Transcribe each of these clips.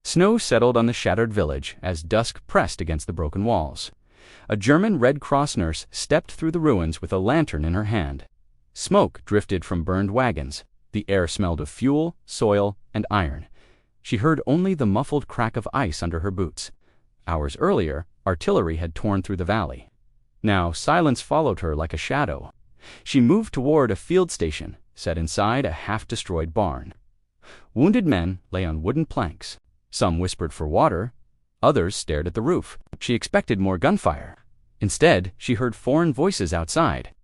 Snow settled on the shattered village as dusk pressed against the broken walls. A German Red Cross nurse stepped through the ruins with a lantern in her hand. Smoke drifted from burned wagons. The air smelled of fuel, soil, and iron. She heard only the muffled crack of ice under her boots. Hours earlier, artillery had torn through the valley. Now silence followed her like a shadow. She moved toward a field station, set inside a half-destroyed barn. Wounded men lay on wooden planks. Some whispered for water. Others stared at the roof. She expected more gunfire. Instead, she heard foreign voices outside.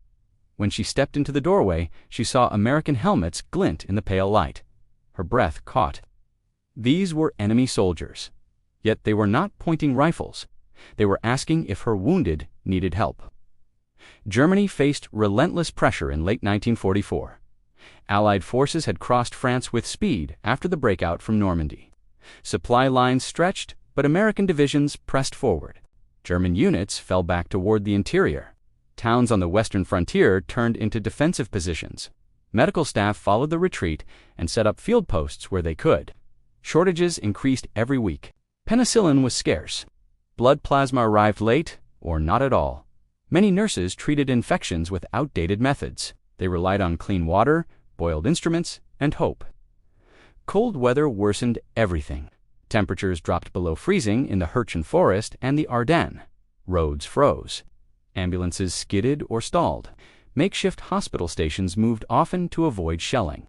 When she stepped into the doorway, she saw American helmets glint in the pale light. Her breath caught. These were enemy soldiers. Yet they were not pointing rifles. They were asking if her wounded needed help. Germany faced relentless pressure in late 1944. Allied forces had crossed France with speed after the breakout from Normandy. Supply lines stretched, but American divisions pressed forward. German units fell back toward the interior. Towns on the western frontier turned into defensive positions. Medical staff followed the retreat and set up field posts where they could. Shortages increased every week. Penicillin was scarce. Blood plasma arrived late, or not at all. Many nurses treated infections with outdated methods. They relied on clean water, boiled instruments, and hope. Cold weather worsened everything. Temperatures dropped below freezing in the Hürtgen Forest and the Ardennes. Roads froze. Ambulances skidded or stalled. Makeshift hospital stations moved often to avoid shelling.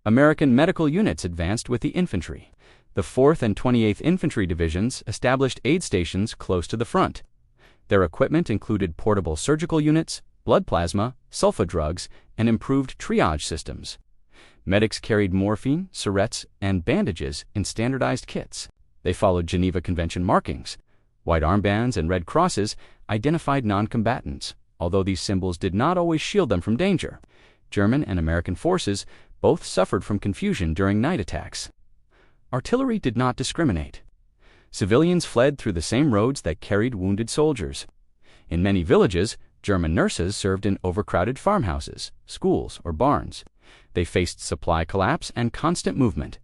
American medical units advanced with the infantry. The 4th and 28th Infantry Divisions established aid stations close to the front. Their equipment included portable surgical units, blood plasma, sulfa drugs, and improved triage systems. Medics carried morphine, syrettes, and bandages in standardized kits. They followed Geneva Convention markings. White armbands and red crosses identified non-combatants, although these symbols did not always shield them from danger. German and American forces both suffered from confusion during night attacks. Artillery did not discriminate. Civilians fled through the same roads that carried wounded soldiers. In many villages, German nurses served in overcrowded farmhouses, schools, or barns. They faced supply collapse and constant movement.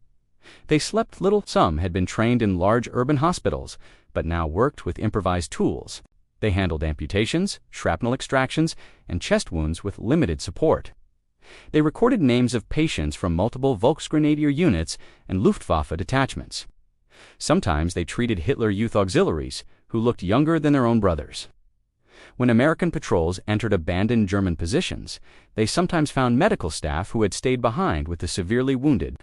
They slept little. Some had been trained in large urban hospitals, but now worked with improvised tools. They handled amputations, shrapnel extractions, and chest wounds with limited support. They recorded names of patients from multiple Volksgrenadier units and Luftwaffe detachments. Sometimes they treated Hitler Youth Auxiliaries, who looked younger than their own brothers. When American patrols entered abandoned German positions, they sometimes found medical staff who had stayed behind with the severely wounded.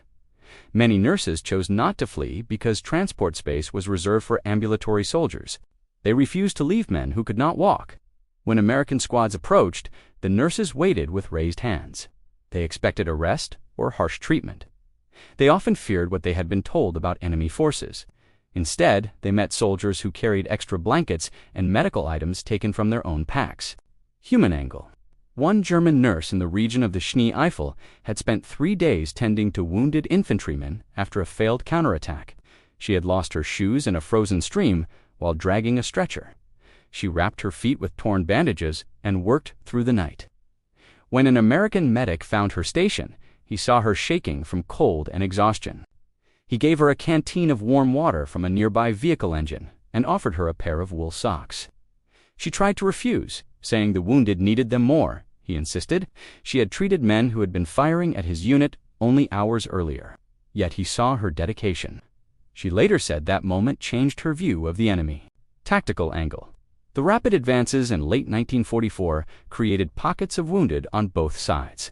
Many nurses chose not to flee because transport space was reserved for ambulatory soldiers. They refused to leave men who could not walk. When American squads approached, the nurses waited with raised hands. They expected arrest or harsh treatment. They often feared what they had been told about enemy forces. Instead, they met soldiers who carried extra blankets and medical items taken from their own packs. Human angle. One German nurse in the region of the Schnee-Eifel had spent 3 days tending to wounded infantrymen after a failed counterattack. She had lost her shoes in a frozen stream while dragging a stretcher. She wrapped her feet with torn bandages and worked through the night. When an American medic found her station, he saw her shaking from cold and exhaustion. He gave her a canteen of warm water from a nearby vehicle engine and offered her a pair of wool socks. She tried to refuse, saying the wounded needed them more. He insisted. She had treated men who had been firing at his unit only hours earlier. Yet he saw her dedication. She later said that moment changed her view of the enemy. Tactical angle. The rapid advances in late 1944 created pockets of wounded on both sides.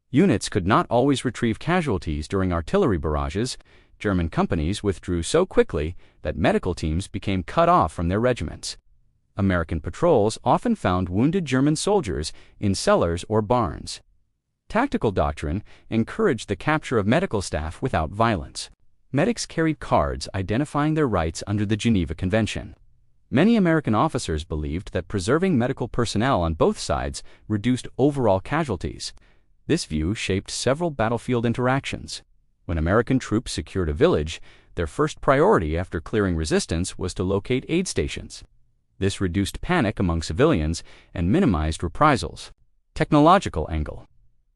Units could not always retrieve casualties during artillery barrages. German companies withdrew so quickly that medical teams became cut off from their regiments. American patrols often found wounded German soldiers in cellars or barns. Tactical doctrine encouraged the capture of medical staff without violence. Medics carried cards identifying their rights under the Geneva Convention. Many American officers believed that preserving medical personnel on both sides reduced overall casualties. This view shaped several battlefield interactions. When American troops secured a village, their first priority after clearing resistance was to locate aid stations. This reduced panic among civilians and minimized reprisals. Technological angle.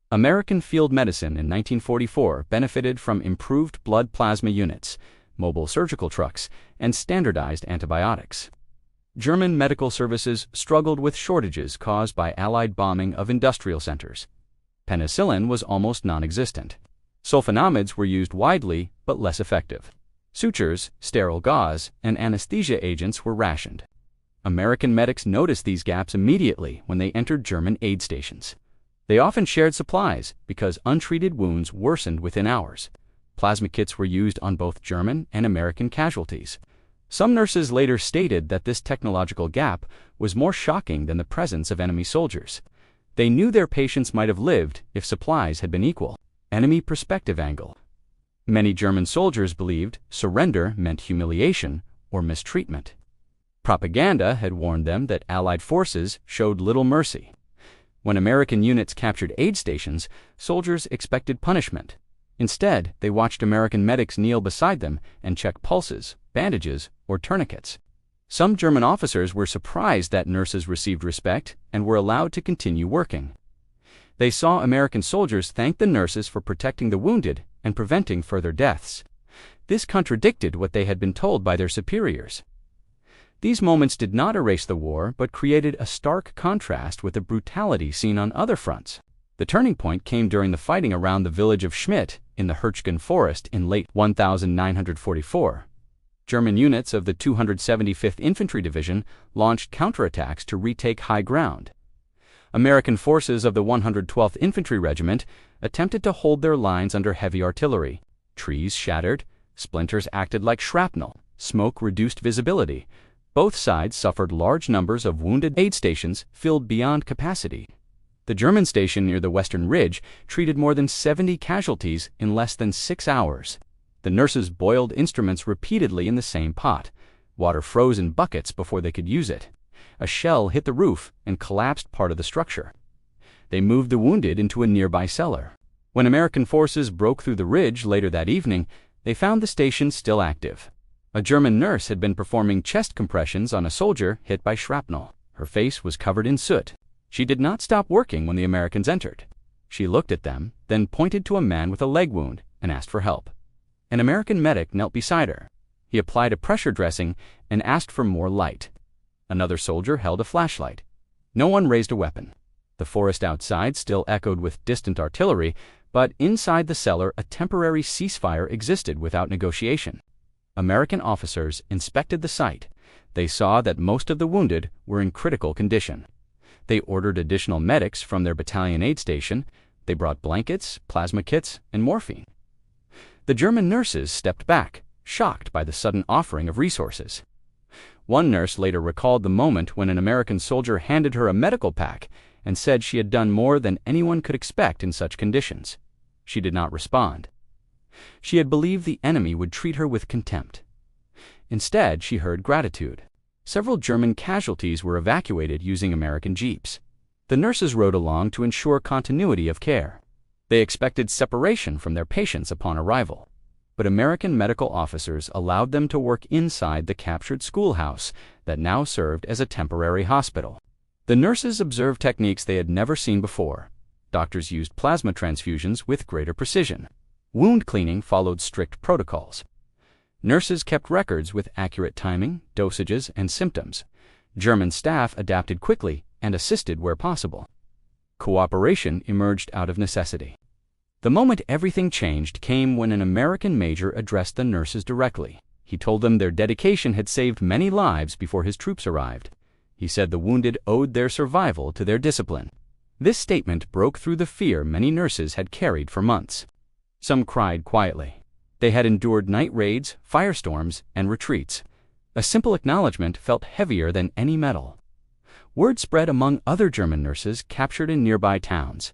American field medicine in 1944 benefited from improved blood plasma units. mobile surgical trucks, and standardized antibiotics. German medical services struggled with shortages caused by Allied bombing of industrial centers. Penicillin was almost non-existent. Sulfonamides were used widely but less effective. Sutures, sterile gauze, and anesthesia agents were rationed. American medics noticed these gaps immediately when they entered German aid stations. They often shared supplies because untreated wounds worsened within hours. Plasma kits were used on both German and American casualties. Some nurses later stated that this technological gap was more shocking than the presence of enemy soldiers. They knew their patients might have lived if supplies had been equal. Enemy perspective angle. Many German soldiers believed surrender meant humiliation or mistreatment. Propaganda had warned them that Allied forces showed little mercy. When American units captured aid stations, soldiers expected punishment. Instead, they watched American medics kneel beside them and check pulses, bandages, or tourniquets. Some German officers were surprised that nurses received respect and were allowed to continue working. They saw American soldiers thank the nurses for protecting the wounded and preventing further deaths. This contradicted what they had been told by their superiors. These moments did not erase the war, but created a stark contrast with the brutality seen on other fronts. The turning point came during the fighting around the village of Schmidt in the Hürtgen Forest in late 1944. German units of the 275th Infantry Division launched counterattacks to retake high ground. American forces of the 112th Infantry Regiment attempted to hold their lines under heavy artillery. Trees shattered, splinters acted like shrapnel, smoke reduced visibility. Both sides suffered large numbers of wounded. Aid stations filled beyond capacity. The German station near the Western Ridge treated more than 70 casualties in less than 6 hours. The nurses boiled instruments repeatedly in the same pot. Water froze in buckets before they could use it. A shell hit the roof and collapsed part of the structure. They moved the wounded into a nearby cellar. When American forces broke through the ridge later that evening, they found the station still active. A German nurse had been performing chest compressions on a soldier hit by shrapnel. Her face was covered in soot. She did not stop working when the Americans entered. She looked at them, then pointed to a man with a leg wound and asked for help. An American medic knelt beside her. He applied a pressure dressing and asked for more light. Another soldier held a flashlight. No one raised a weapon. The forest outside still echoed with distant artillery, but inside the cellar a temporary ceasefire existed without negotiation. American officers inspected the site. They saw that most of the wounded were in critical condition. They ordered additional medics from their battalion aid station. They brought blankets, plasma kits, and morphine. The German nurses stepped back, shocked by the sudden offering of resources. One nurse later recalled the moment when an American soldier handed her a medical pack and said she had done more than anyone could expect in such conditions. She did not respond. She had believed the enemy would treat her with contempt. Instead, she heard gratitude. Several German casualties were evacuated using American jeeps. The nurses rode along to ensure continuity of care. They expected separation from their patients upon arrival. But American medical officers allowed them to work inside the captured schoolhouse that now served as a temporary hospital. The nurses observed techniques they had never seen before. Doctors used plasma transfusions with greater precision. Wound cleaning followed strict protocols. Nurses kept records with accurate timing, dosages, and symptoms. German staff adapted quickly and assisted where possible. Cooperation emerged out of necessity. The moment everything changed came when an American major addressed the nurses directly. He told them their dedication had saved many lives before his troops arrived. He said the wounded owed their survival to their discipline. This statement broke through the fear many nurses had carried for months. Some cried quietly. They had endured night raids, firestorms, and retreats. A simple acknowledgement felt heavier than any medal. Word spread among other German nurses captured in nearby towns.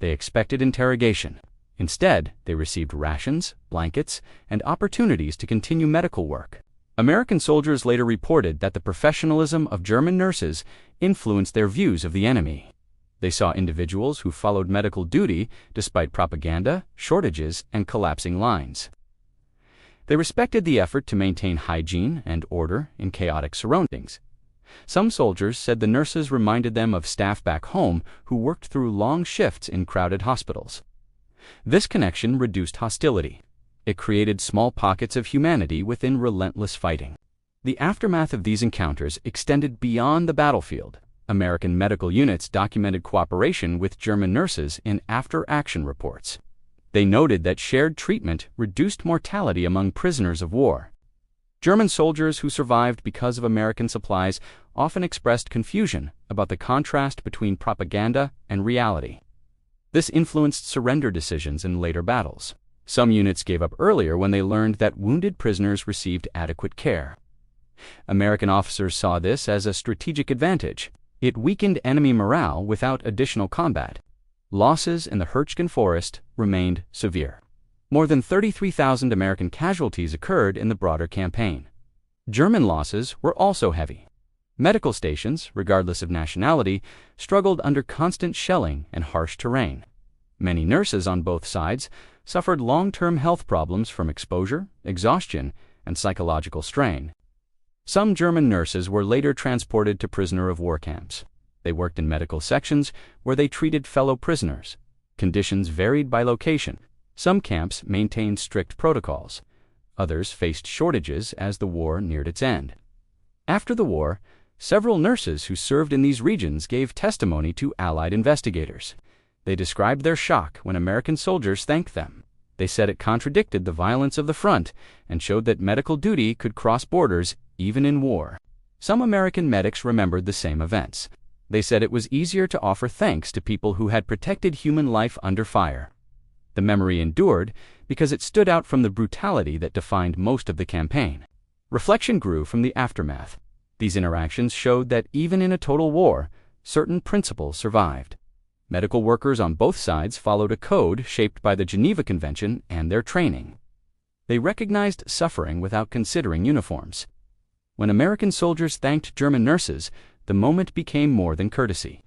They expected interrogation. Instead, they received rations, blankets, and opportunities to continue medical work. American soldiers later reported that the professionalism of German nurses influenced their views of the enemy. They saw individuals who followed medical duty despite propaganda, shortages, and collapsing lines. They respected the effort to maintain hygiene and order in chaotic surroundings. Some soldiers said the nurses reminded them of staff back home who worked through long shifts in crowded hospitals. This connection reduced hostility. It created small pockets of humanity within relentless fighting. The aftermath of these encounters extended beyond the battlefield. American medical units documented cooperation with German nurses in after-action reports. They noted that shared treatment reduced mortality among prisoners of war. German soldiers who survived because of American supplies often expressed confusion about the contrast between propaganda and reality. This influenced surrender decisions in later battles. Some units gave up earlier when they learned that wounded prisoners received adequate care. American officers saw this as a strategic advantage. It weakened enemy morale without additional combat. Losses in the Hürtgen Forest remained severe. More than 33,000 American casualties occurred in the broader campaign. German losses were also heavy. Medical stations, regardless of nationality, struggled under constant shelling and harsh terrain. Many nurses on both sides suffered long-term health problems from exposure, exhaustion, and psychological strain. Some German nurses were later transported to prisoner of war camps. They worked in medical sections where they treated fellow prisoners. Conditions varied by location. Some camps maintained strict protocols. Others faced shortages as the war neared its end. After the war, several nurses who served in these regions gave testimony to Allied investigators. They described their shock when American soldiers thanked them. They said it contradicted the violence of the front and showed that medical duty could cross borders even in war. Some American medics remembered the same events. They said it was easier to offer thanks to people who had protected human life under fire. The memory endured because it stood out from the brutality that defined most of the campaign. Reflection grew from the aftermath. These interactions showed that even in a total war, certain principles survived. Medical workers on both sides followed a code shaped by the Geneva Convention and their training. They recognized suffering without considering uniforms. When American soldiers thanked German nurses, the moment became more than courtesy.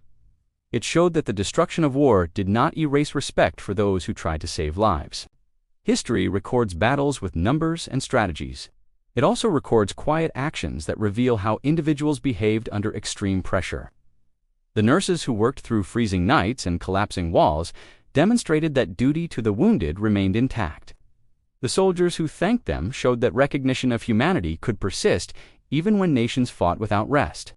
It showed that the destruction of war did not erase respect for those who tried to save lives. History records battles with numbers and strategies. It also records quiet actions that reveal how individuals behaved under extreme pressure. The nurses who worked through freezing nights and collapsing walls demonstrated that duty to the wounded remained intact. The soldiers who thanked them showed that recognition of humanity could persist even when nations fought without rest.